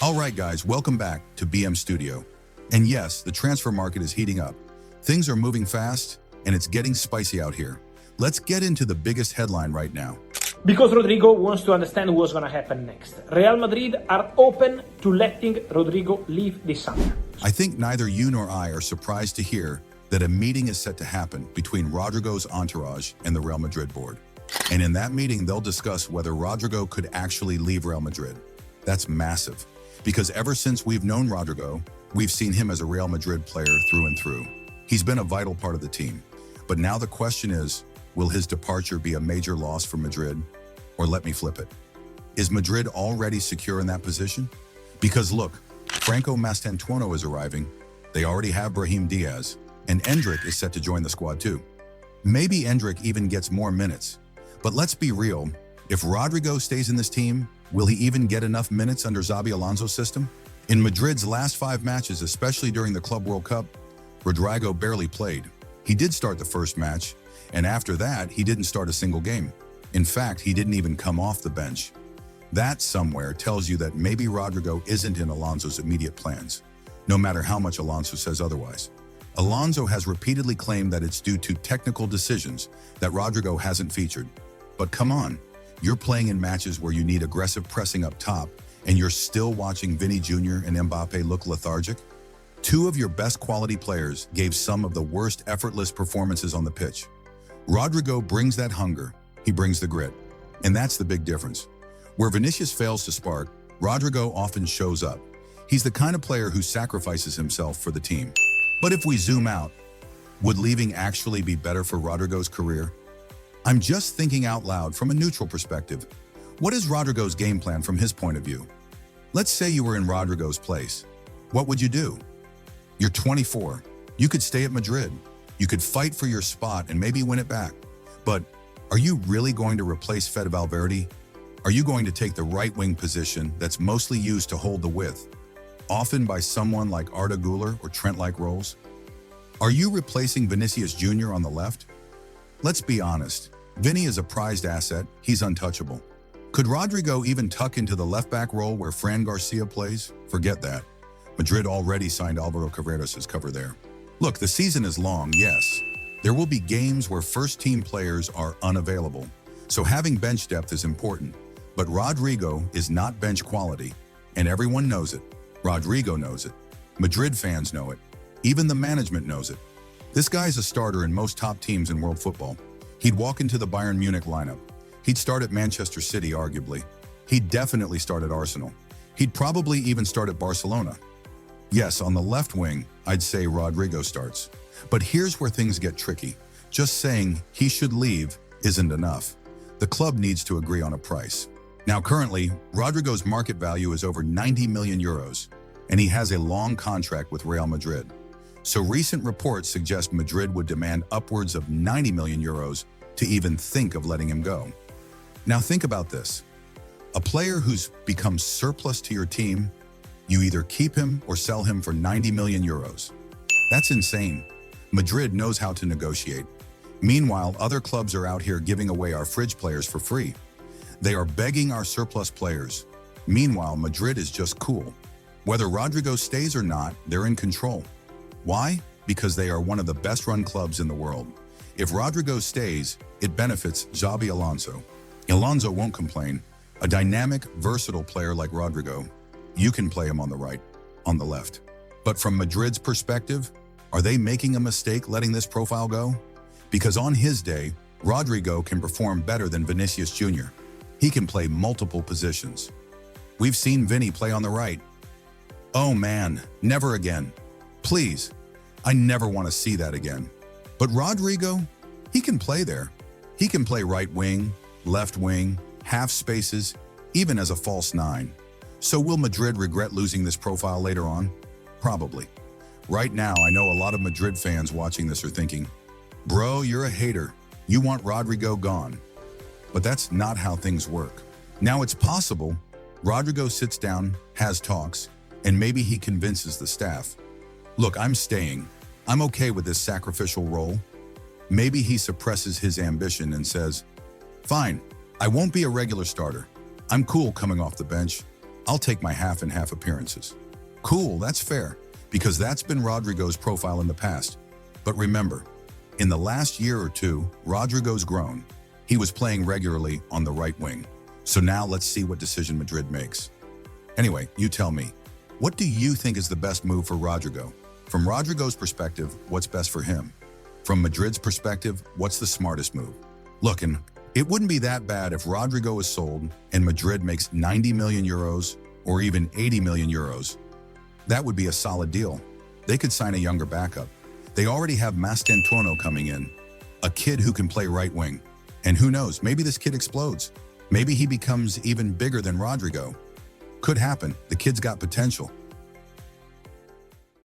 All right, guys, welcome back to BM Studio. And yes, the transfer market is heating up. Things are moving fast, and it's getting spicy out here. Let's get into the biggest headline right now. Because Rodrygo wants to understand what's going to happen next. Real Madrid are open to letting Rodrygo leave this summer. I think neither you nor I are surprised to hear that a meeting is set to happen between Rodrygo's entourage and the Real Madrid board. And in that meeting, they'll discuss whether Rodrygo could actually leave Real Madrid. That's massive, because ever since we've known Rodrygo, we've seen him as a Real Madrid player through and through. He's been a vital part of the team. But now the question is, will his departure be a major loss for Madrid? Or let me flip it. Is Madrid already secure in that position? Because look, Franco Mastantuono is arriving, they already have Brahim Diaz, and Endrick is set to join the squad too. Maybe Endrick even gets more minutes. But let's be real, if Rodrygo stays in this team, will he even get enough minutes under Xabi Alonso's system? In Madrid's last 5 matches, especially during the Club World Cup, Rodrygo barely played. He did start the first match, and after that, he didn't start a single game. In fact, he didn't even come off the bench. That somewhere tells you that maybe Rodrygo isn't in Alonso's immediate plans, no matter how much Alonso says otherwise. Alonso has repeatedly claimed that it's due to technical decisions that Rodrygo hasn't featured. But come on, you're playing in matches where you need aggressive pressing up top, and you're still watching Vinny Jr. and Mbappe look lethargic? 2 of your best quality players gave some of the worst effortless performances on the pitch. Rodrygo brings that hunger, he brings the grit. And that's the big difference. Where Vinicius fails to spark, Rodrygo often shows up. He's the kind of player who sacrifices himself for the team. But if we zoom out, would leaving actually be better for Rodrygo's career? I'm just thinking out loud from a neutral perspective. What is Rodrygo's game plan from his point of view? Let's say you were in Rodrygo's place. What would you do? You're 24. You could stay at Madrid. You could fight for your spot and maybe win it back. But are you really going to replace Fede Valverde? Are you going to take the right-wing position that's mostly used to hold the width, often by someone like Arda Güler or Trent-like roles? Are you replacing Vinicius Jr. on the left? Let's be honest, Vinny is a prized asset, he's untouchable. Could Rodrygo even tuck into the left-back role where Fran Garcia plays? Forget that. Madrid already signed Alvaro Carreras' cover there. Look, the season is long, yes. There will be games where first-team players are unavailable, so having bench depth is important. But Rodrygo is not bench quality, and everyone knows it. Rodrygo knows it. Madrid fans know it. Even the management knows it. This guy's a starter in most top teams in world football. He'd walk into the Bayern Munich lineup. He'd start at Manchester City, arguably. He'd definitely start at Arsenal. He'd probably even start at Barcelona. Yes, on the left wing, I'd say Rodrygo starts. But here's where things get tricky. Just saying he should leave isn't enough. The club needs to agree on a price. Now currently, Rodrygo's market value is over 90 million euros, and he has a long contract with Real Madrid. So recent reports suggest Madrid would demand upwards of 90 million euros to even think of letting him go. Now think about this. A player who's become surplus to your team, you either keep him or sell him for 90 million euros. That's insane. Madrid knows how to negotiate. Meanwhile, other clubs are out here giving away our fridge players for free. They are begging our surplus players. Meanwhile, Madrid is just cool. Whether Rodrygo stays or not, they're in control. Why? Because they are one of the best-run clubs in the world. If Rodrygo stays, it benefits Xabi Alonso. Alonso won't complain. A dynamic, versatile player like Rodrygo, you can play him on the right, on the left. But from Madrid's perspective, are they making a mistake letting this profile go? Because on his day, Rodrygo can perform better than Vinicius Jr. He can play multiple positions. We've seen Vinny play on the right. Oh man, never again. Please, I never want to see that again. But Rodrygo, he can play there. He can play right wing, left wing, half spaces, even as a false 9. So will Madrid regret losing this profile later on? Probably. Right now, I know a lot of Madrid fans watching this are thinking, bro, you're a hater. You want Rodrygo gone. But that's not how things work. Now it's possible Rodrygo sits down, has talks, and maybe he convinces the staff. Look, I'm staying. I'm okay with this sacrificial role. Maybe he suppresses his ambition and says, fine, I won't be a regular starter. I'm cool coming off the bench. I'll take my half and half appearances. Cool, that's fair, because that's been Rodrygo's profile in the past. But remember, in the last year or two, Rodrygo's grown. He was playing regularly on the right wing. So now let's see what decision Madrid makes. Anyway, you tell me, what do you think is the best move for Rodrygo? From Rodrygo's perspective, what's best for him? From Madrid's perspective, what's the smartest move? Look, and it wouldn't be that bad if Rodrygo is sold and Madrid makes 90 million euros or even 80 million euros. That would be a solid deal. They could sign a younger backup. They already have Mastantuono coming in, a kid who can play right wing. And who knows, maybe this kid explodes. Maybe he becomes even bigger than Rodrygo. Could happen, the kid's got potential.